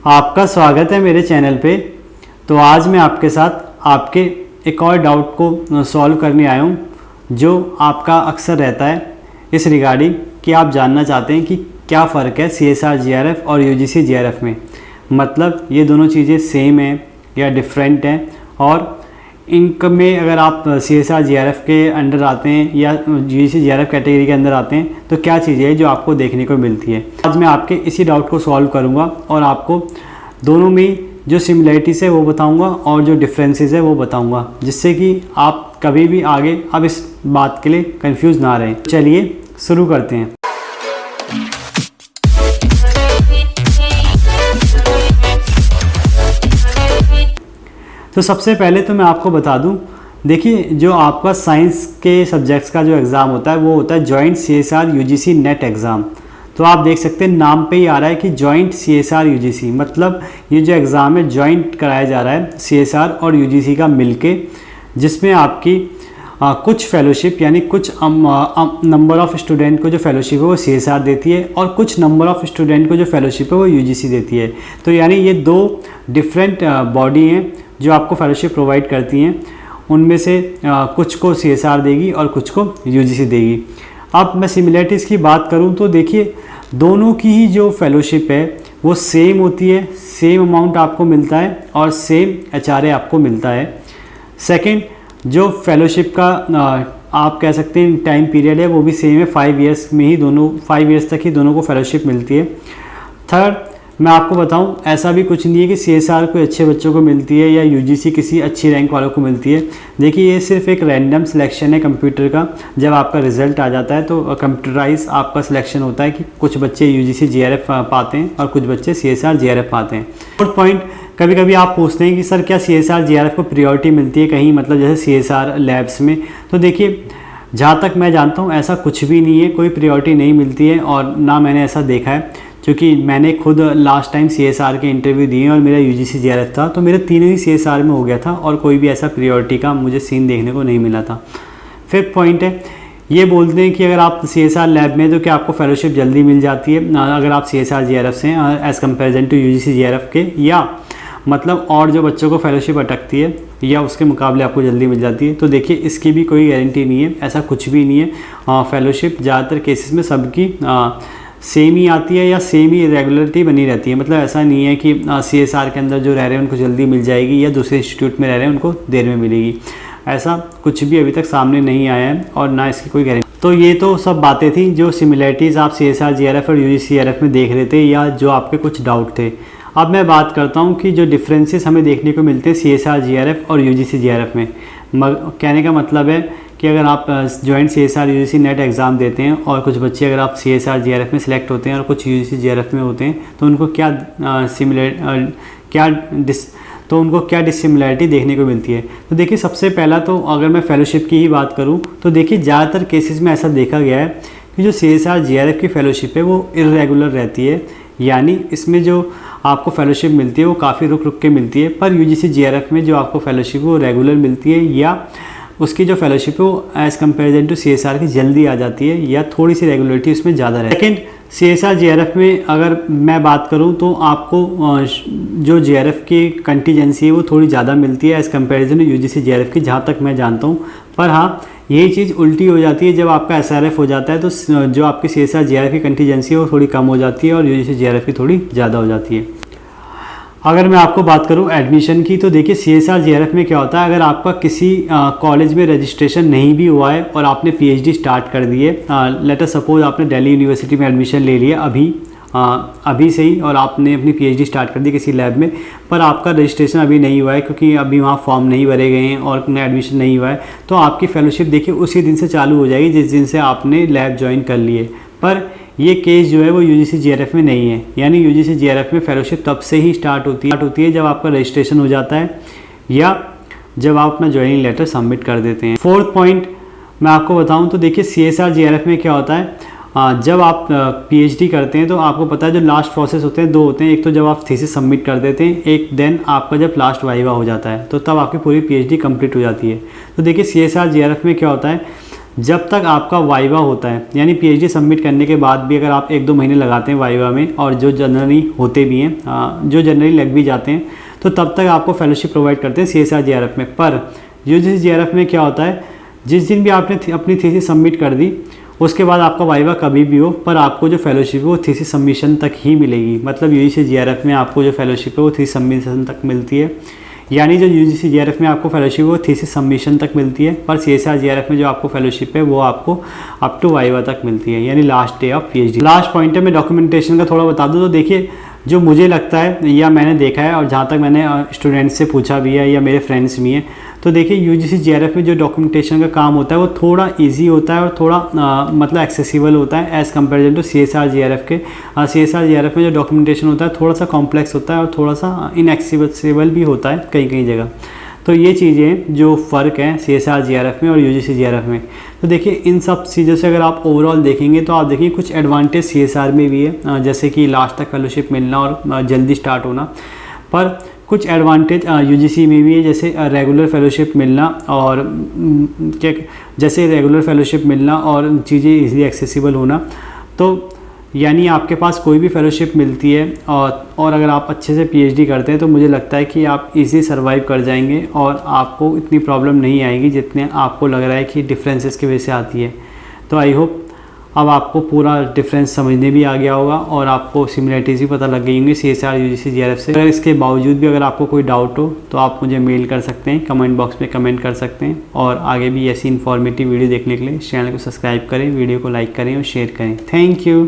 आपका स्वागत है मेरे चैनल पे। तो आज मैं आपके साथ आपके एक और डाउट को सॉल्व करने आया हूँ जो आपका अक्सर रहता है इस रिगार्डिंग कि आप जानना चाहते हैं कि क्या फ़र्क है CSR GRF और UGC GRF में। मतलब ये दोनों चीज़ें सेम हैं या डिफरेंट हैं, और इनकम में अगर आप CSR GRF के अंडर आते हैं या UGC GRF कैटेगरी के अंदर आते हैं तो क्या चीज़ें हैं जो आपको देखने को मिलती है। आज मैं आपके इसी डाउट को सॉल्व करूंगा और आपको दोनों में जो सिमिलरिटीज़ है वो बताऊंगा और जो डिफरेंसेस है वो बताऊंगा, जिससे कि आप कभी भी आगे अब इस बात के लिए कंफ्यूज ना रहें। चलिए शुरू करते हैं। तो सबसे पहले तो मैं आपको बता दूं, देखिए जो आपका साइंस के सब्जेक्ट्स का जो एग्ज़ाम होता है वो होता है joint CSR UGC net exam. तो आप देख सकते हैं नाम पे ही आ रहा है कि जॉइंट CSR UGC, मतलब ये जो एग्ज़ाम है जॉइंट कराया जा रहा है CSR और UGC का मिलके, जिसमें आपकी कुछ फेलोशिप यानी कुछ नंबर ऑफ़ स्टूडेंट को जो फेलोशिप है वो CSR देती है और कुछ नंबर ऑफ़ स्टूडेंट को जो फेलोशिप है वो UGC देती है। तो यानी ये दो डिफरेंट बॉडी हैं जो आपको फेलोशिप प्रोवाइड करती हैं। उनमें से कुछ को CSR देगी और कुछ को UGC देगी। अब मैं सिमिलरिटीज़ की बात करूं तो देखिए दोनों की ही जो फेलोशिप है वो सेम होती है, सेम अमाउंट आपको मिलता है और सेम HRA आपको मिलता है। सेकंड, जो फेलोशिप का आप कह सकते हैं टाइम पीरियड है वो भी सेम है, 5 ईयर्स में ही दोनों 5 ईयर्स तक ही दोनों को फेलोशिप मिलती है। थर्ड, मैं आपको बताऊं ऐसा भी कुछ नहीं है कि CSR कोई अच्छे बच्चों को मिलती है या UGC किसी अच्छी रैंक वालों को मिलती है। देखिए ये सिर्फ एक रैंडम सिलेक्शन है कंप्यूटर का। जब आपका रिजल्ट आ जाता है तो कंप्यूटराइज आपका सिलेक्शन होता है कि कुछ बच्चे UGC GRF पाते हैं और कुछ बच्चे CSR GRF पाते हैं। फोर्थ पॉइंट, कभी कभी आप पूछते हैं कि सर क्या CSR GRF को प्रियोरिटी मिलती है कहीं, मतलब जैसे CSR लैब्स में। तो देखिए जहाँ तक मैं जानता हूँ ऐसा कुछ भी नहीं है, कोई प्रियोरिटी नहीं मिलती है और ना मैंने ऐसा देखा है, क्योंकि मैंने खुद लास्ट टाइम CSR के इंटरव्यू दिए और मेरा UGC GRF था तो मेरे तीनों ही CSR में हो गया था और कोई भी ऐसा प्रियोरिटी का मुझे सीन देखने को नहीं मिला था। फिफ्थ पॉइंट है, ये बोलते हैं कि अगर आप CSR लैब में तो क्या आपको फेलोशिप जल्दी मिल जाती है अगर आप CSR GRF से हैं as comparison to UGC GRF के, या मतलब और जो बच्चों को फेलोशिप अटकती है या उसके मुकाबले आपको जल्दी मिल जाती है। तो देखिए इसकी भी कोई गारंटी नहीं है, ऐसा कुछ भी नहीं है। फेलोशिप ज़्यादातर केसेस में सबकी सेम ही आती है या सेम ही रेगुलरिटी बनी रहती है। मतलब ऐसा नहीं है कि CSR के अंदर जो रह रहे हैं उनको जल्दी मिल जाएगी या दूसरे इंस्टीट्यूट में रह रहे हैं उनको देर में मिलेगी। ऐसा कुछ भी अभी तक सामने नहीं आया है और ना इसकी कोई गारंटी। तो ये तो सब बातें थी जो सिमिलरिटीज़ आप CSR GRF और UGC GRF में देख रहे थे या जो आपके कुछ डाउट थे। अब मैं बात करता हूँ कि जो डिफरेंसेस हमें देखने को मिलते हैं CSR GRF और UGC GRF में। कहने का मतलब है कि अगर आप joint CSR UGC net exam देते हैं और कुछ बच्चे अगर आप CSR GRF में सिलेक्ट होते हैं और कुछ UGC GRF में होते हैं तो उनको क्या डिसिमिलरिटी देखने को मिलती है। तो देखिए सबसे पहला तो अगर मैं फेलोशिप की ही बात करूं तो देखिए ज़्यादातर केसेस में ऐसा देखा गया है कि जो CSR GRF की फेलोशिप है वो इरेगुलर रहती है, यानी इसमें जो आपको फेलोशिप मिलती है वो काफ़ी रुक के मिलती है। पर UGC GRF में जो आपको फेलोशिप है वो रेगुलर मिलती है या उसकी जो फेलोशिप है वो एज़ कम्पेरिजन टू CSR की जल्दी आ जाती है या थोड़ी सी रेगुलरिटी उसमें ज़्यादा रहती है। सेकेंड, CSR GRF में अगर मैं बात करूं तो आपको जो GRF की कंटीजेंसी है वो थोड़ी ज़्यादा मिलती है as comparison to UGC GRF की, जहाँ तक मैं जानता हूँ। पर हाँ, यही चीज़ उल्टी हो जाती है जब आपका SRF हो जाता है तो जो आपकी CSR GRF की कंटीजेंसी है वो थोड़ी कम हो जाती है और UGC GRF की थोड़ी ज़्यादा हो जाती है। अगर मैं आपको बात करूं एडमिशन की तो देखिए CSR GRF में क्या होता है, अगर आपका किसी कॉलेज में रजिस्ट्रेशन नहीं भी हुआ है और आपने PhD स्टार्ट कर दी है, लेट अस सपोज आपने दिल्ली यूनिवर्सिटी में एडमिशन ले लिया अभी से ही और आपने अपनी PhD स्टार्ट कर दी किसी लैब में, पर आपका रजिस्ट्रेशन अभी नहीं हुआ है क्योंकि अभी वहाँ फॉर्म नहीं भरे गए हैं और एडमिशन नहीं हुआ है, तो आपकी फेलोशिप देखिए उसी दिन से चालू हो जाएगी जिस दिन से आपने लैब ज्वाइन कर लिए। पर ये केस जो है वो UGC GRF में नहीं है, यानी UGC GRF में फेलोशिप तब से ही स्टार्ट होती है जब आपका रजिस्ट्रेशन हो जाता है या जब आप अपना ज्वाइनिंग लेटर सबमिट कर देते हैं। फोर्थ पॉइंट मैं आपको बताऊं तो देखिए CSR GRF में क्या होता है, जब आप PhD करते हैं तो आपको पता है जो लास्ट प्रोसेस होते हैं दो होते हैं, एक तो जब आप थीसिस सबमिट कर देते हैं, एक देन आपका जब लास्ट वाइवा हो जाता है तो तब आपकी पूरी PhD कंप्लीट हो जाती है। तो देखिए CSR GRF में क्या होता है, जब तक आपका वाइवा होता है, यानी पीएचडी सबमिट करने के बाद भी अगर आप 1-2 महीने लगाते हैं वाइवा में, और जो जनरली होते भी हैं, जो जनरली लग भी जाते हैं, तो तब तक आपको फेलोशिप प्रोवाइड करते हैं CSR JRF में। पर यूजीसी JRF में क्या होता है, जिस दिन भी आपने अपनी थीसिस सबमिट कर दी उसके बाद आपका वाइवा कभी भी हो, पर आपको जो फेलोशिप है वो थीसिस सबमिशन तक ही मिलेगी। मतलब यूजीसी JRF में आपको जो फेलोशिप है वो थीसिस सबमिशन तक मिलती है, यानी जो यूजीसी JRF में आपको फेलोशिप है वो थीसिस सबमिशन तक मिलती है, पर CSR JRF में जो आपको फेलोशिप है वो आपको अप टू वाइवा तक मिलती है, यानी last day of PhD। Last point है, मैं डॉक्यूमेंटेशन का थोड़ा बता दूँ। तो देखिए, जो मुझे लगता है या मैंने देखा है और जहाँ तक मैंने स्टूडेंट्स से पूछा भी है या मेरे फ्रेंड्स भी हैं, तो देखिए यूजीसी JRF में जो डॉक्यूमेंटेशन का काम होता है वो थोड़ा इजी होता है और थोड़ा मतलब एक्सेसिबल होता है as comparison to CSR JRF के। CSR JRF में जो डॉक्यूमेंटेशन होता है थोड़ा सा कॉम्प्लेक्स होता है और थोड़ा सा इनएक्सेसिबल भी होता है कई कई जगह। तो ये चीज़ें जो फ़र्क है CSR JRF में और यूजीसी JRF में। तो देखिए, इन सब चीज़ों से अगर आप ओवरऑल देखेंगे तो आप देखिए कुछ एडवांटेज CSR में भी है, जैसे कि लास्ट तक फेलोशिप मिलना और जल्दी स्टार्ट होना, पर कुछ एडवांटेज यूजीसी में भी है, जैसे रेगुलर फेलोशिप मिलना और चीज़ें इजीली एक्सेसिबल होना। तो यानी आपके पास कोई भी फेलोशिप मिलती है और अगर आप अच्छे से PhD करते हैं तो मुझे लगता है कि आप इजी सर्वाइव कर जाएंगे और आपको इतनी प्रॉब्लम नहीं आएगी जितने आपको लग रहा है कि डिफरेंसेस की वजह से आती है। तो आई होप अब आपको पूरा डिफरेंस समझने भी आ गया होगा और आपको सिमिलरिटीज़ भी पता लग गई होंगी CSR यूजीसी JRF से। अगर इसके बावजूद भी अगर आपको कोई डाउट हो तो आप मुझे मेल कर सकते हैं, कमेंट बॉक्स में कमेंट कर सकते हैं, और आगे भी ऐसी इन्फॉर्मेटिव वीडियो देखने के लिए चैनल को सब्सक्राइब करें, वीडियो को लाइक करें और शेयर करें। Thank you.